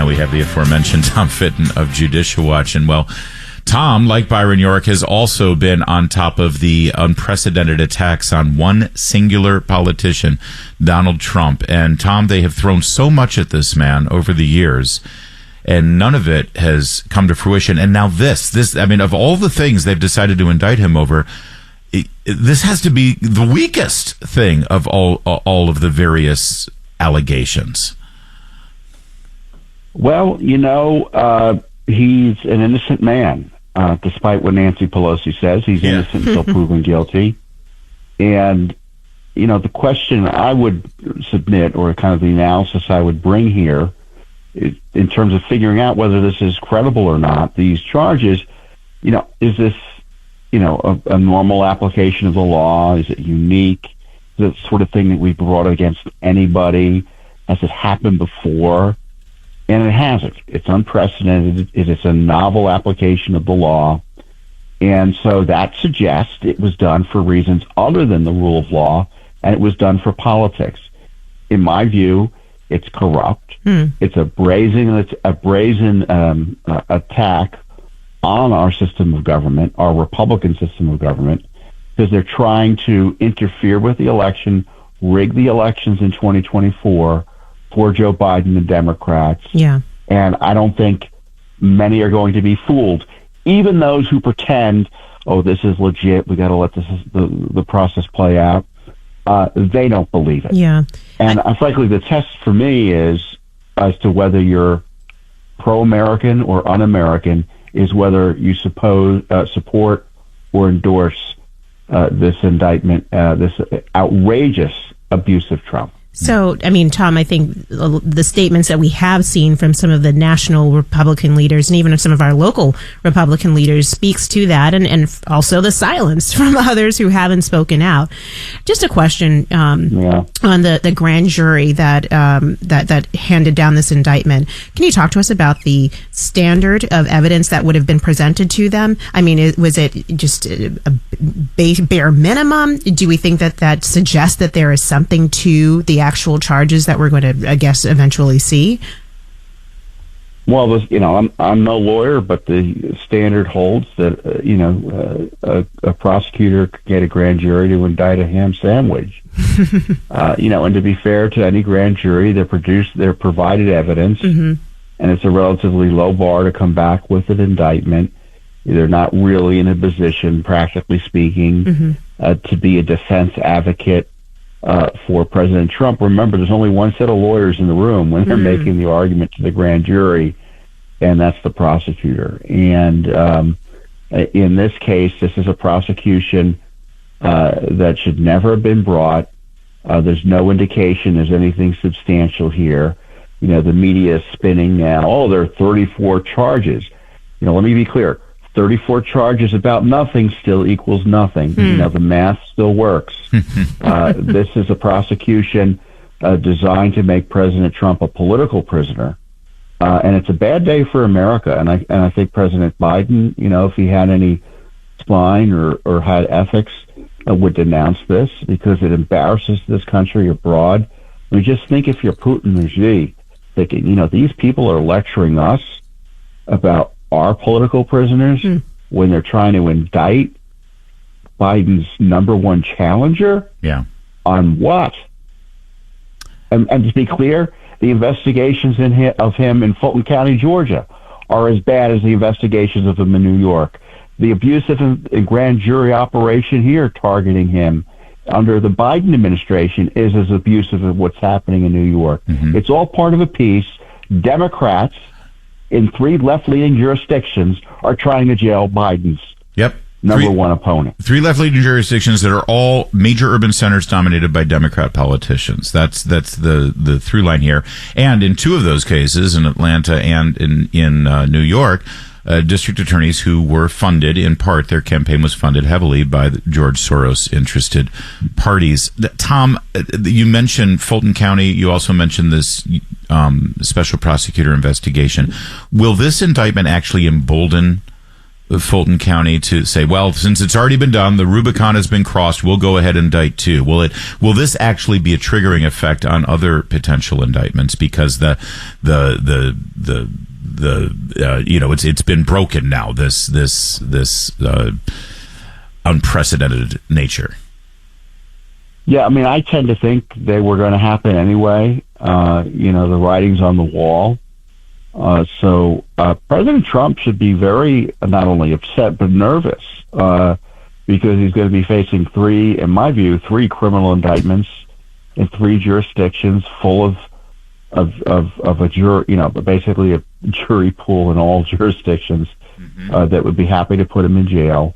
now we have the aforementioned Tom Fitton of Judicial Watch. And, well, Tom, like Byron York, has also been on top of the unprecedented attacks on one singular politician, Donald Trump. And, Tom, they have thrown so much at this man over the years, and none of it has come to fruition. And now this, I mean, of all the things they've decided to indict him over, this has to be the weakest thing of all of the various allegations. Well, he's an innocent man, despite what Nancy Pelosi says. He's innocent until proven guilty. And, the question I would submit, or kind of the analysis I would bring here, in terms of figuring out whether this is credible or not, these charges, is this, a normal application of the law? Is it unique? Is it the sort of thing that we've brought against anybody? Has it happened before? And it hasn't. It's unprecedented. It is a novel application of the law. And so that suggests it was done for reasons other than the rule of law, and it was done for politics. In my view, it's corrupt. It's a brazen attack on our system of government, our Republican system of government, because they're trying to interfere with the election, rig the elections in 2024 for Joe Biden and Democrats. Yeah. And I don't think many are going to be fooled. Even those who pretend, this is legit, we got to let the process play out, they don't believe it. Yeah. And frankly, the test for me is as to whether you're pro-American or un-American is whether you support or endorse this indictment, this outrageous abuse of Trump. So, I mean, Tom, I think the statements that we have seen from some of the national Republican leaders and even some of our local Republican leaders speaks to that, and also the silence from others who haven't spoken out. Just a question on the grand jury that handed down this indictment. Can you talk to us about the standard of evidence that would have been presented to them? I mean, was it just a bare minimum? Do we think that suggests that there is something to the actual charges that we're going to, I guess, eventually see? Well, I'm no lawyer, but the standard holds that a prosecutor could get a grand jury to indict a ham sandwich. And to be fair to any grand jury, they're provided evidence, and it's a relatively low bar to come back with an indictment. They're not really in a position, practically speaking, to be a defense advocate for President Trump. Remember, there's only one set of lawyers in the room when they're making the argument to the grand jury, and that's the prosecutor. And in this case, this is a prosecution that should never have been brought. There's no indication there's anything substantial here. The media is spinning now, there are 34 charges. Let me be clear. 34 charges about nothing still equals nothing. The math still works. This is a prosecution designed to make President Trump a political prisoner. And it's a bad day for America. And I think President Biden, if he had any spine or had ethics, would denounce this because it embarrasses this country abroad. I mean, just think if you're Putin or Xi, thinking, these people are lecturing us about our political prisoners when they're trying to indict Biden's number one challenger? Yeah. On what? And to be clear, the investigations of him in Fulton County, Georgia, are as bad as the investigations of him in New York. The abusive grand jury operation here targeting him under the Biden administration is as abusive as what's happening in New York. It's all part of a piece. Democrats in 3 left-leaning jurisdictions are trying to jail Biden's number one opponent. 3 left-leaning jurisdictions that are all major urban centers dominated by Democrat politicians. That's the through line here. And in 2 of those cases, in Atlanta and in New York, district attorneys who were funded, in part, their campaign was funded heavily by the George Soros-interested parties. Tom, you mentioned Fulton County. You also mentioned this special prosecutor investigation. Will this indictment actually embolden Fulton County to say, well, since it's already been done, the Rubicon has been crossed, we'll go ahead and indict too. Will this actually be a triggering effect on other potential indictments because it's been broken now, this unprecedented nature? Yeah, I mean, I tend to think they were going to happen anyway. The writing's on the wall. So President Trump should be very not only upset but nervous because he's going to be facing three criminal indictments in three jurisdictions, full of a jury, basically a jury pool in all jurisdictions that would be happy to put him in jail.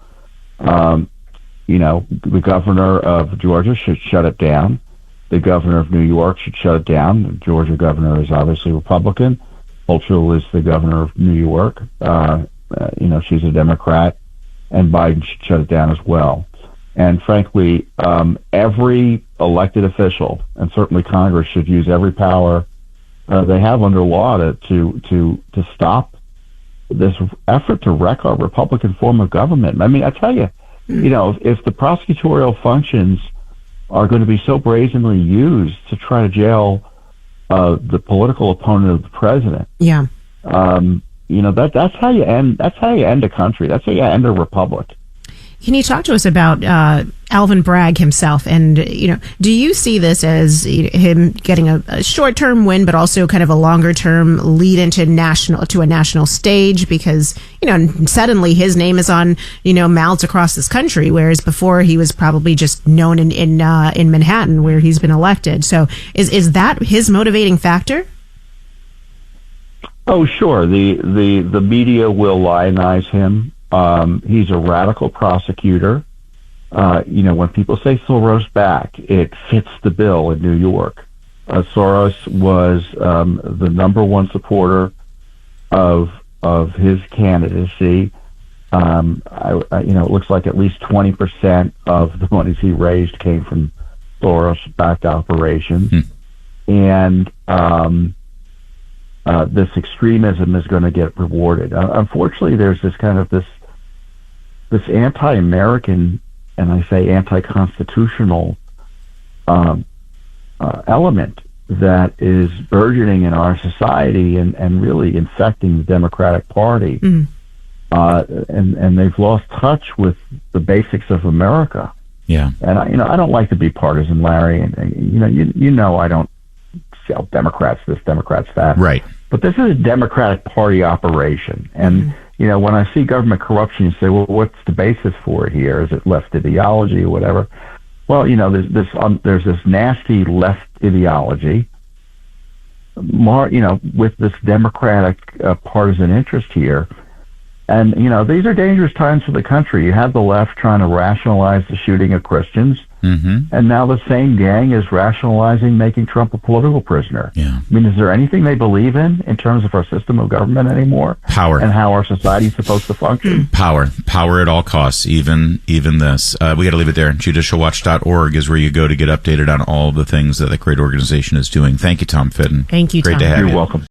The governor of Georgia should shut it down. The governor of New York should shut it down. The Georgia governor is obviously Republican. Hochul is the governor of New York. She's a Democrat, and Biden should shut it down as well. And frankly, every elected official, and certainly Congress, should use every power they have under law to stop this effort to wreck our Republican form of government. I mean, I tell you, if the prosecutorial functions are going to be so brazenly used to try to jail the political opponent of the president. Yeah. That's how you end. That's how you end a country. That's how you end a republic. Can you talk to us about Alvin Bragg himself? And do you see this as him getting a short-term win, but also kind of a longer-term lead into a national stage? Because suddenly his name is on mouths across this country, whereas before he was probably just known in Manhattan, where he's been elected. So is that his motivating factor? Oh, sure. The media will lionize him. He's a radical prosecutor. When people say Soros back, it fits the bill in New York. Soros was the number one supporter of his candidacy. It looks like at least 20% of the monies he raised came from Soros-backed operations. And this extremism is going to get rewarded. Unfortunately, there's this kind of this anti-American, and I say anti-constitutional element that is burgeoning in our society and really infecting the Democratic Party. And they've lost touch with the basics of America. Yeah. And I don't like to be partisan, Larry, and I don't sell Democrats this, Democrats that. Right. But this is a Democratic Party operation. And, when I see government corruption, you say, well, what's the basis for it here? Is it left ideology or whatever? Well, there's this nasty left ideology, with this Democratic partisan interest here. And, these are dangerous times for the country. You have the left trying to rationalize the shooting of Christians. And now the same gang is rationalizing making Trump a political prisoner. Yeah. I mean, is there anything they believe in terms of our system of government anymore? Power. And how our society is supposed to function? Power at all costs, even this. We got to leave it there. Judicialwatch.org is where you go to get updated on all the things that the great organization is doing. Thank you, Tom Fitton. Thank you, Tom. Great to have you. You're welcome.